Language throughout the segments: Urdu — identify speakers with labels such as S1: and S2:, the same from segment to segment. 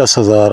S1: 10,000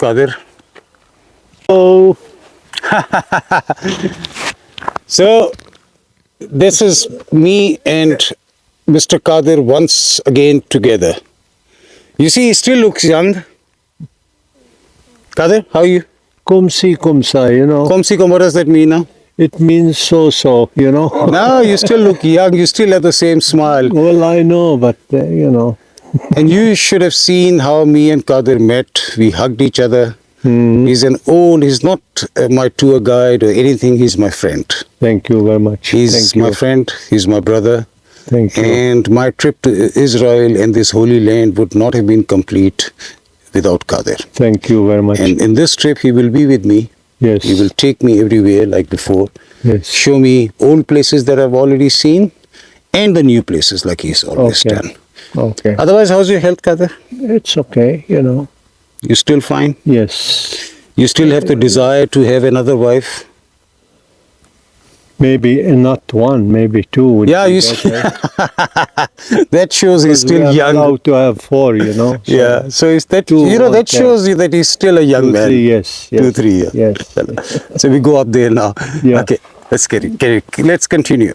S1: Qadir.
S2: Oh,
S1: So this is me and Mr. Qadir once again together. You see, he still looks young. Qadir, how are you?
S2: cum si, cum sa,
S1: Come see, come. What does that mean now?
S2: It means so,
S1: No, you still look young. You still have the same smile.
S2: Well, I know, but,
S1: And you should have seen how me and Qadir met. We hugged each other. He's not my tour guide or anything. He's my friend.
S2: Thank you very much.
S1: He's
S2: Thank
S1: my
S2: you.
S1: friend. He's my brother.
S2: Thank you.
S1: And my trip to Israel and this holy land would not have been complete without Qadir.
S2: Thank you very much.
S1: And in this trip, he will be with me.
S2: Yes.
S1: He will take me everywhere like before.
S2: Yes.
S1: Show me old places that I've already seen and the new places like he's always
S2: Okay.
S1: done.
S2: Okay.
S1: Otherwise, how's your health, Qadir?
S2: It's okay,
S1: You still fine?
S2: Yes.
S1: You still have the desire to have another wife?
S2: Maybe not one, maybe two. would
S1: Yeah,
S2: be
S1: you see,
S2: better.
S1: that shows he's
S2: We
S1: still
S2: are
S1: young.
S2: allowed to have four, So
S1: Yeah, so is that
S2: two or
S1: that
S2: ten.
S1: shows you that he's still a young
S2: 2,
S1: man.
S2: 3, yes.
S1: 2, 3 years.
S2: Yes.
S1: So we go up there now.
S2: Yeah.
S1: Okay, let's continue.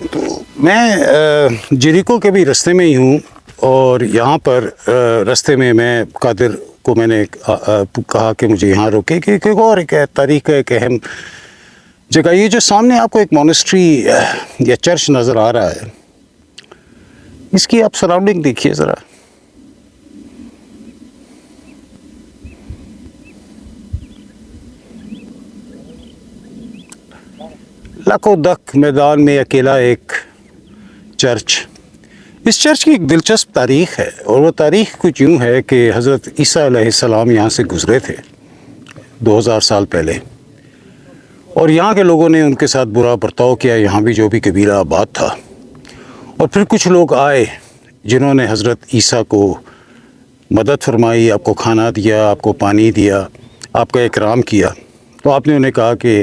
S1: تو میں جریکو کے بھی رستے میں ہی ہوں، اور یہاں پر رستے میں قادر کو میں نے کہا کہ مجھے یہاں روکے، کہ اور ایک تاریخ کا ایک اہم جگہ، یہ جو سامنے آپ کو ایک مونسٹری یا چرچ نظر آ رہا ہے، اس کی آپ سراؤنڈنگ دیکھیے ذرا. لکو دک میدان میں اکیلا ایک چرچ. اس چرچ کی ایک دلچسپ تاریخ ہے، اور وہ تاریخ کچھ یوں ہے کہ حضرت عیسیٰ علیہ السلام یہاں سے گزرے تھے 2000 سال پہلے، اور یہاں کے لوگوں نے ان کے ساتھ برا برتاؤ کیا، یہاں بھی جو بھی قبیلہ آباد تھا. اور پھر کچھ لوگ آئے جنہوں نے حضرت عیسیٰ کو مدد فرمائی، آپ کو کھانا دیا، آپ کو پانی دیا، آپ کا اکرام کیا. تو آپ نے انہیں کہا کہ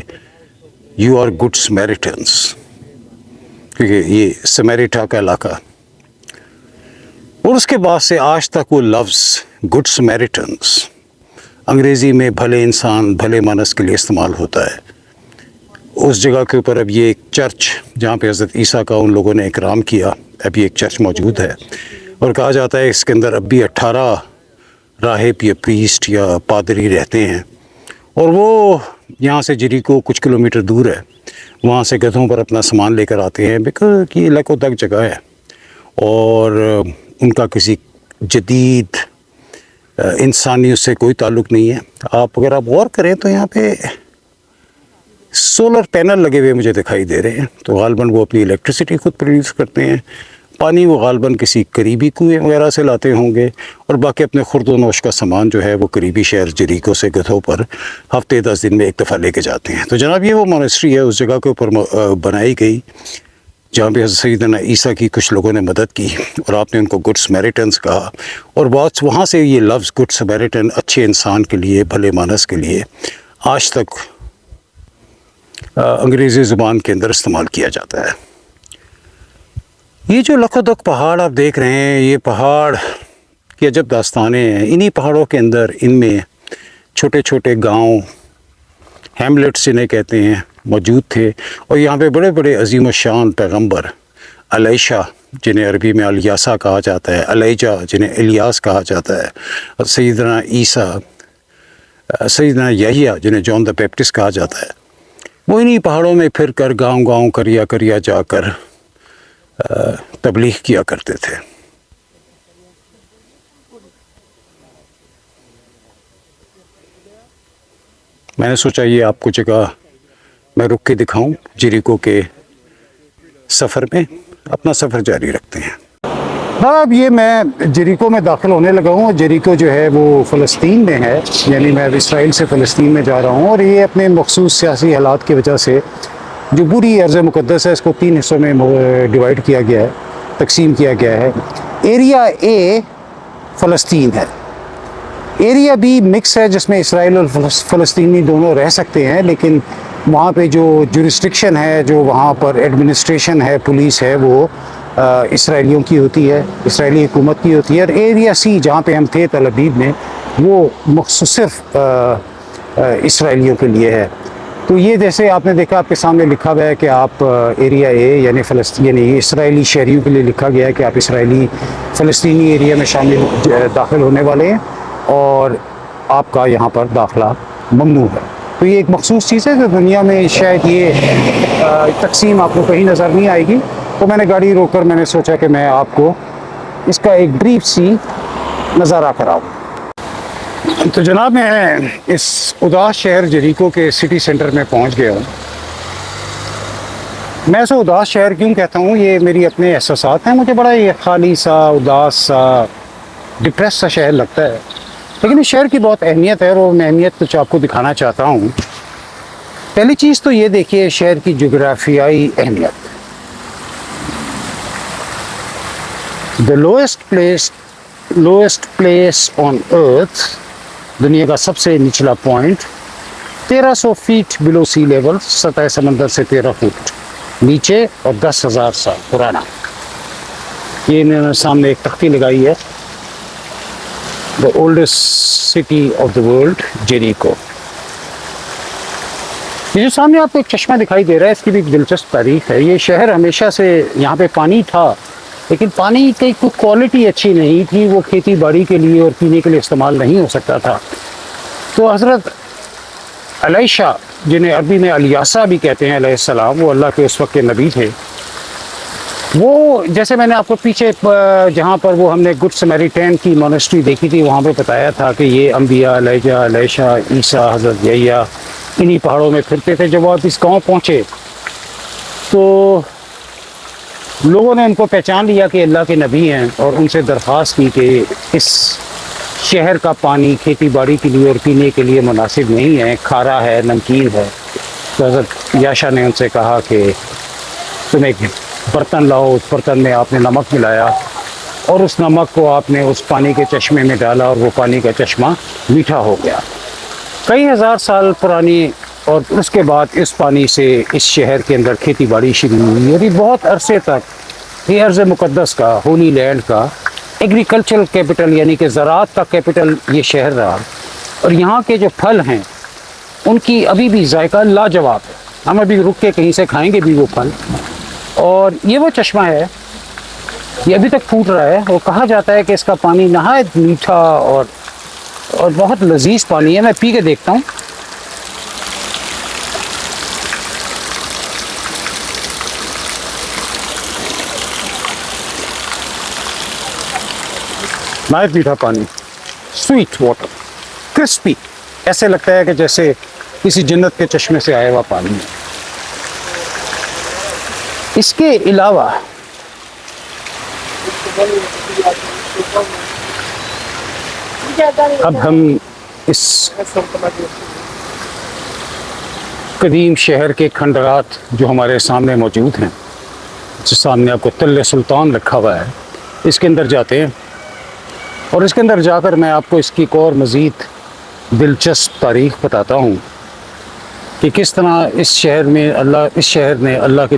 S1: یو آر گڈ سمیریٹنس، کیونکہ یہ سمیریٹا کا علاقہ. اور اس کے بعد سے آج تک وہ لفظ گڈ سمیریٹنس انگریزی میں بھلے انسان، بھلے مانس کے لیے استعمال ہوتا ہے. اس جگہ کے اوپر اب یہ ایک چرچ جہاں پہ حضرت عیسیٰ کا ان لوگوں نے اکرام کیا، اب یہ ایک چرچ موجود ہے. اور کہا جاتا ہے اس کے اندر اب بھی 18 راہب یا پریسٹ یا پادری رہتے ہیں. اور وہ یہاں سے جریکو کچھ کلومیٹر دور ہے، وہاں سے گدھوں پر اپنا سامان لے کر آتے ہیں، بیکاز یہ لکو دک جگہ ہے، اور ان کا کسی جدید انسانیت سے کوئی تعلق نہیں ہے. اگر آپ غور کریں تو یہاں پہ سولر پینل لگے ہوئے مجھے دکھائی دے رہے ہیں، تو غالباً وہ اپنی الیکٹریسٹی خود پروڈیوس کرتے ہیں. پانی وہ غالباً کسی قریبی کنویں وغیرہ سے لاتے ہوں گے، اور باقی اپنے خورد و نوش کا سامان جو ہے وہ قریبی شہر جریکو سے گدھوں پر ہفتے 10 دن میں ایک دفعہ لے کے جاتے ہیں. تو جناب یہ وہ مونسٹری ہے اس جگہ کے اوپر بنائی گئی جہاں پہ حضرت سیدنا عیسیٰ کی کچھ لوگوں نے مدد کی، اور آپ نے ان کو گڈ سمیریٹنس کہا. اور بہت وہاں سے یہ لفظ گڈ سمیریٹن اچھے انسان کے لیے، بھلے مانس کے لیے آج تک انگریزی زبان کے اندر استعمال کیا جاتا ہے. یہ جو لکو دک پہاڑ آپ دیکھ رہے ہیں، یہ پہاڑ کی عجب داستانیں ہیں. انہی پہاڑوں کے اندر ان میں چھوٹے چھوٹے گاؤں، ہیملیٹس جنہیں کہتے ہیں، موجود تھے. اور یہاں پہ بڑے بڑے عظیم الشان پیغمبر، علیشہ جنہیں عربی میں الیاسا کہا جاتا ہے، علیجہ جنہیں الیاس کہا جاتا ہے، اور سیدنا عیسیٰ، سیدنا یحییٰ جنہیں جان دا بیپٹسٹ کہا جاتا ہے، وہ انہی پہاڑوں میں پھر کر گاؤں گاؤں کریا جا کر تبلیغ کیا کرتے تھے. میں نے سوچا یہ آپ کو جگہ میں رک کے دکھاؤں جریکو کے سفر میں. اپنا سفر جاری رکھتے ہیں. اب یہ میں جریکو میں داخل ہونے لگا ہوں. جریکو جو ہے وہ فلسطین میں ہے، یعنی میں اب اسرائیل سے فلسطین میں جا رہا ہوں. اور یہ اپنے مخصوص سیاسی حالات کی وجہ سے جو پوری ارض مقدس ہے اس کو 3 حصوں میں ڈیوائیڈ کیا گیا ہے، تقسیم کیا گیا ہے. ایریا اے فلسطین ہے، ایریا بی مکس ہے جس میں اسرائیل اور فلسطینی دونوں رہ سکتے ہیں، لیکن وہاں پہ جو جورسڈکشن ہے، جو وہاں پر ایڈمنسٹریشن ہے، پولیس ہے، وہ اسرائیلیوں کی ہوتی ہے، اسرائیلی حکومت کی ہوتی ہے. اور ایریا سی جہاں پہ ہم تھے تل ابیب میں، وہ مخصوص صرف اسرائیلیوں کے لیے ہے. تو یہ جیسے آپ نے دیکھا آپ کے سامنے لکھا ہوا ہے کہ آپ ایریا اے یعنی یعنی اسرائیلی شہریوں کے لیے لکھا گیا ہے کہ آپ اسرائیلی فلسطینی ایریا میں داخل ہونے والے ہیں، اور آپ کا یہاں پر داخلہ ممنوع ہے. تو یہ ایک مخصوص چیز ہے جو دنیا میں شاید یہ تقسیم آپ کو کہیں نظر نہیں آئے گی. تو میں نے گاڑی روک کر میں نے سوچا کہ میں آپ کو اس کا ایک بریف سی نظارہ کراؤں. تو جناب میں اس اداس شہر جریکو کے سٹی سینٹر میں پہنچ گیا ہوں. میں اسے اداس شہر کیوں کہتا ہوں، یہ میری اپنے احساسات ہیں. مجھے بڑا یہ خالی سا، اداس سا، ڈپریس سا شہر لگتا ہے، لیکن اس شہر کی بہت اہمیت ہے، اور میں اہمیت کچھ آپ کو دکھانا چاہتا ہوں. پہلی چیز تو یہ دیکھیے شہر کی جغرافیائی اہمیت. The lowest place on earth، دنیا کا سب سے نچلا پوائنٹ، 1300 فیٹ بلو سی لیول، سطح سمندر سے 13 فٹ نیچے اور 10,000 سال پرانا. یہ انہوں نے سامنے ایک تختی لگائی ہے، the oldest city of the world، جیریکو. یہ جو سامنے آپ کو ایک چشمہ دکھائی دے رہا ہے، اس کی بھی ایک دلچسپ تاریخ ہے. یہ شہر ہمیشہ سے یہاں پہ پانی تھا، لیکن پانی کی کوئی کوالٹی اچھی نہیں تھی، وہ کھیتی باڑی کے لیے اور پینے کے لیے استعمال نہیں ہو سکتا تھا. تو حضرت علیشہ، جنہیں عربی میں الیاسہ بھی کہتے ہیں علیہ السلام، وہ اللہ کے اس وقت کے نبی تھے. وہ جیسے میں نے آپ کو پیچھے جہاں پر وہ ہم نے گڈ سمیریٹین کی مونسٹری دیکھی تھی، وہاں پہ بتایا تھا کہ یہ انبیاء علیشہ، عیسیٰ، حضرت یحییٰ انہی پہاڑوں میں پھرتے تھے. جب وہ آپ اس گاؤں پہنچے تو لوگوں نے ان کو پہچان لیا کہ اللہ کے نبی ہیں، اور ان سے درخواست کی کہ اس شہر کا پانی کھیتی باڑی کے لیے اور پینے کے لیے مناسب نہیں ہے، کھارا ہے، نمکین ہے. تو حضرت یاشا نے ان سے کہا کہ تم ایک برتن لاؤ. اس برتن میں آپ نے نمک ملایا اور اس نمک کو آپ نے اس پانی کے چشمے میں ڈالا، اور وہ پانی کا چشمہ میٹھا ہو گیا. کئی ہزار سال پرانی، اور اس کے بعد اس پانی سے اس شہر کے اندر کھیتی باڑی شروع ہوئی، اور یہ بہت عرصے تک یہ ارض مقدس کا، ہولی لینڈ کا ایگریکلچرل کیپٹل، یعنی کہ زراعت کا کیپٹل یہ شہر رہا. اور یہاں کے جو پھل ہیں ان کی ابھی بھی ذائقہ لاجواب ہے. ہم ابھی رک کے کہیں سے کھائیں گے بھی وہ پھل. اور یہ وہ چشمہ ہے، یہ ابھی تک پھوٹ رہا ہے. وہ کہا جاتا ہے کہ اس کا پانی نہایت میٹھا اور بہت لذیذ پانی ہے. میں پی کے دیکھتا ہوں. نہایت میٹھا پانی، سویٹ واٹر، کرسپی، ایسے لگتا ہے کہ جیسے کسی جنت کے چشمے سے آیا ہوا پانی ہے. اس کے علاوہ اب ہم اس قدیم شہر کے کھنڈرات جو ہمارے سامنے موجود ہیں، جس سامنے آپ کو تل سلطان رکھا ہوا ہے، اس کے اندر جاتے ہیں. اور اس کے اندر جا کر میں آپ کو اس کی ایک اور مزید دلچسپ تاریخ بتاتا ہوں کہ کس طرح اس شہر نے اللہ کے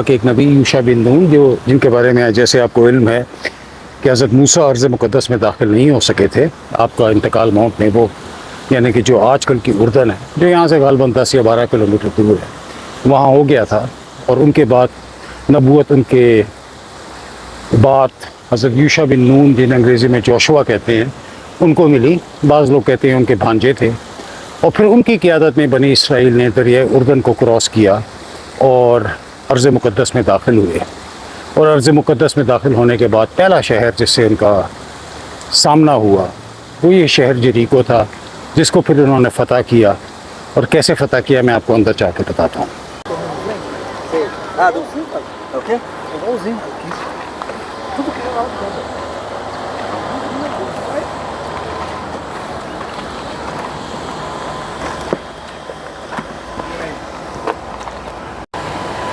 S1: ایک نبی یوشع بن نون، جن کے بارے میں جیسے آپ کو علم ہے کہ حضرت موسیٰ ارض مقدس میں داخل نہیں ہو سکے تھے. آپ کا انتقال ماؤنٹ نیبو، یعنی کہ جو آج کل کی اردن ہے، جو یہاں سے غالباً 10 یا 12 کلومیٹر دور ہے، وہاں ہو گیا تھا. اور ان کے بعد نبوت، ان کے بعد حضرت یوشع بن نون، جن انگریزی میں جوشوا کہتے ہیں، ان کو ملی. بعض لوگ کہتے ہیں ان کے بھانجے تھے. اور پھر ان کی قیادت میں بنی اسرائیل نے دریائے اردن کو کراس کیا اور ارض مقدس میں داخل ہوئے. اور ارض مقدس میں داخل ہونے کے بعد پہلا شہر جس سے ان کا سامنا ہوا وہ یہ شہر جریکو تھا، جس کو پھر انہوں نے فتح کیا. اور کیسے فتح کیا میں آپ کو اندر جا کے بتاتا ہوں.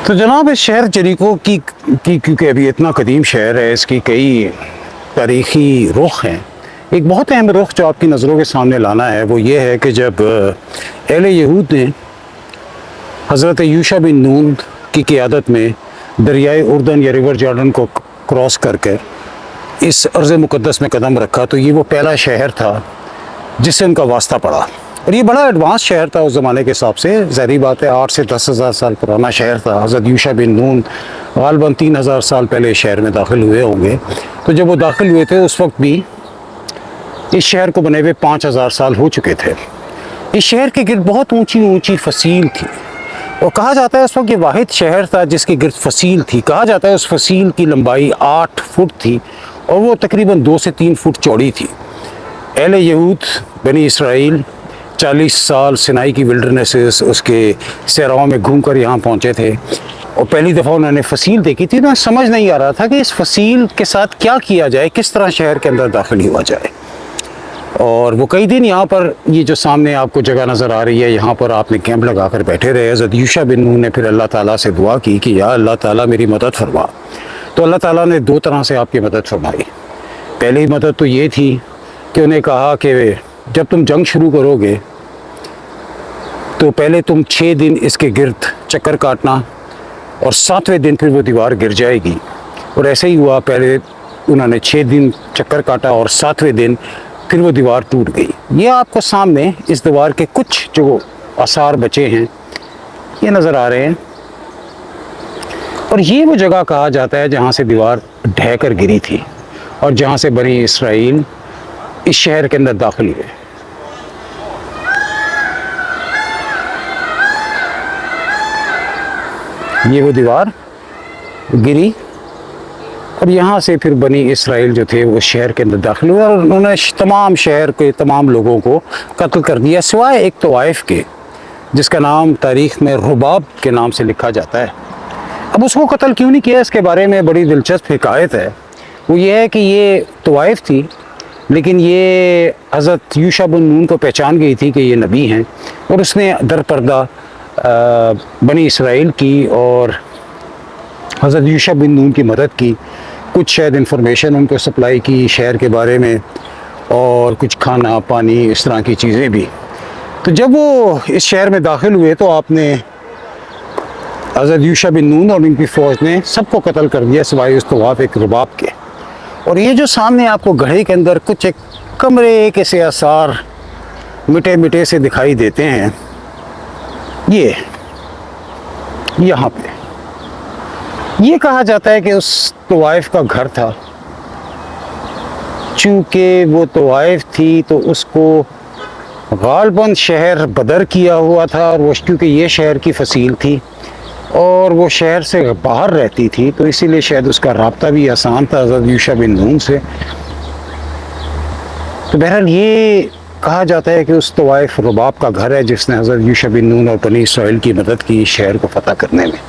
S1: تو جناب اس شہر جریکو کی کیونکہ ابھی اتنا قدیم شہر ہے، اس کی کئی تاریخی رخ ہیں. ایک بہت اہم رخ جو آپ کی نظروں کے سامنے لانا ہے وہ یہ ہے کہ جب اہل یہود نے حضرت یوشع بن نون کی قیادت میں دریائے اردن یا ریور جارڈن کو کراس کر کے اس ارض مقدس میں قدم رکھا، تو یہ وہ پہلا شہر تھا جس سے ان کا واسطہ پڑا. اور یہ بڑا ایڈوانس شہر تھا اس زمانے کے حساب سے. ظاہری بات ہے 8 سے 10 ہزار سال پرانا شہر تھا. حضرت یوشع بن نون غالباً 3000 سال پہلے اس شہر میں داخل ہوئے ہوں گے. تو جب وہ داخل ہوئے تھے اس وقت بھی اس شہر کو بنے ہوئے 5000 سال ہو چکے تھے. اس شہر کے گرد بہت اونچی اونچی فصیل تھی، اور کہا جاتا ہے اس وقت یہ واحد شہر تھا جس کے گرد فصیل تھی. کہا جاتا ہے اس فصیل کی لمبائی 8 فٹ تھی اور وہ تقریباً 2 سے 3 فٹ چوڑی تھی. اہل یہود بنی اسرائیل 40 سال سینائی کی ولڈرنیسز، اس کے صحراؤں میں گھوم کر یہاں پہنچے تھے. اور پہلی دفعہ انہوں نے فصیل دیکھی تھی. انہیں سمجھ نہیں آ رہا تھا کہ اس فصیل کے ساتھ کیا کیا جائے، کس طرح شہر کے اندر داخل ہوا جائے. اور وہ کئی دن یہاں پر، یہ جو سامنے آپ کو جگہ نظر آ رہی ہے، یہاں پر آپ نے کیمپ لگا کر بیٹھے رہے. حضرت یوشع بن نون نے پھر اللہ تعالیٰ سے دعا کی کہ یا اللہ تعالیٰ میری مدد فرما. تو اللہ تعالیٰ نے 2 طرح سے آپ کی مدد فرمائی. پہلی مدد تو یہ تھی کہ انہیں کہا کہ جب تم جنگ شروع کرو گے تو پہلے تم 6 دن اس کے گرد چکر کاٹنا، اور 7ویں دن پھر وہ دیوار گر جائے گی. اور ایسے ہی ہوا. پہلے انہوں نے 6 دن چکر کاٹا اور 7ویں دن پھر وہ دیوار ٹوٹ گئی. یہ آپ کو سامنے اس دیوار کے کچھ جو آثار بچے ہیں یہ نظر آ رہے ہیں، اور یہ وہ جگہ کہا جاتا ہے جہاں سے دیوار ڈھہ کر گری تھی اور جہاں سے بنی اسرائیل اس شہر کے اندر داخل ہوئے۔ یہ وہ دیوار گری اور یہاں سے پھر بنی اسرائیل جو تھے وہ شہر کے اندر داخل ہوئے، اور انہوں نے تمام شہر کے تمام لوگوں کو قتل کر دیا سوائے ایک طوائف کے، جس کا نام تاریخ میں رباب کے نام سے لکھا جاتا ہے۔ اب اس کو قتل کیوں نہیں کیا، اس کے بارے میں بڑی دلچسپ حکایت ہے۔ وہ یہ ہے کہ یہ طوائف تھی، لیکن یہ حضرت یوشع بن نون کو پہچان گئی تھی کہ یہ نبی ہیں، اور اس نے در پردہ بنی اسرائیل کی اور حضرت یوشع بن نون کی مدد کی، کچھ شاید انفارمیشن ان کو سپلائی کی شہر کے بارے میں، اور کچھ کھانا پانی اس طرح کی چیزیں بھی۔ تو جب وہ اس شہر میں داخل ہوئے تو آپ نے حضرت یوشع بن نون اور ان کی فوج نے سب کو قتل کر دیا سوائے اس طواف ایک رباب کے۔ اور یہ جو سامنے آپ کو گڑھے کے اندر کچھ ایک کمرے کے سے آثار مٹے مٹے سے دکھائی دیتے ہیں، یہ یہاں پہ یہ کہا جاتا ہے کہ اس طوائف کا گھر تھا۔ چونکہ وہ طوائف تھی تو اس کو غالباً شہر بدر کیا ہوا تھا، اور وہ کیونکہ یہ شہر کی فصیل تھی اور وہ شہر سے باہر رہتی تھی، تو اسی لیے شاید اس کا رابطہ بھی آسان تھا حضرت یوشع بن نون سے۔ تو بہرحال یہ کہا جاتا ہے کہ اس طوائف رباب کا گھر ہے جس نے حضرت یوشع بن نون اور بنی اسرائیل کی مدد کی شہر کو فتح کرنے میں۔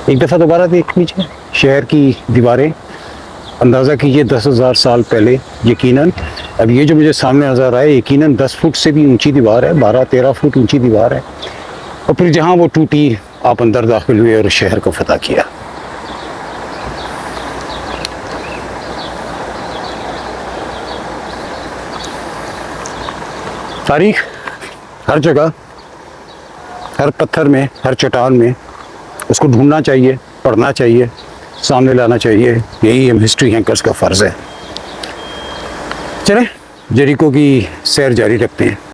S1: ایک دفعہ دوبارہ دیکھ لیجیے شہر کی دیواریں، اندازہ کیجیے 10,000 سال پہلے، یقیناً اب یہ جو مجھے سامنے نظر آئے یقیناً 10 فٹ سے بھی اونچی دیوار ہے، 12-13 فٹ اونچی دیوار ہے، اور پھر جہاں وہ ٹوٹی آپ اندر داخل ہوئے اور شہر کو فتح کیا۔ تاریخ ہر جگہ، ہر پتھر میں، ہر چٹان میں، اس کو ڈھونڈنا چاہیے، پڑھنا چاہیے، سامنے لانا چاہیے، یہی ہم ہسٹری اینکرز کا فرض ہے۔ چلیں جیریکو کی سیر جاری رکھتے ہیں۔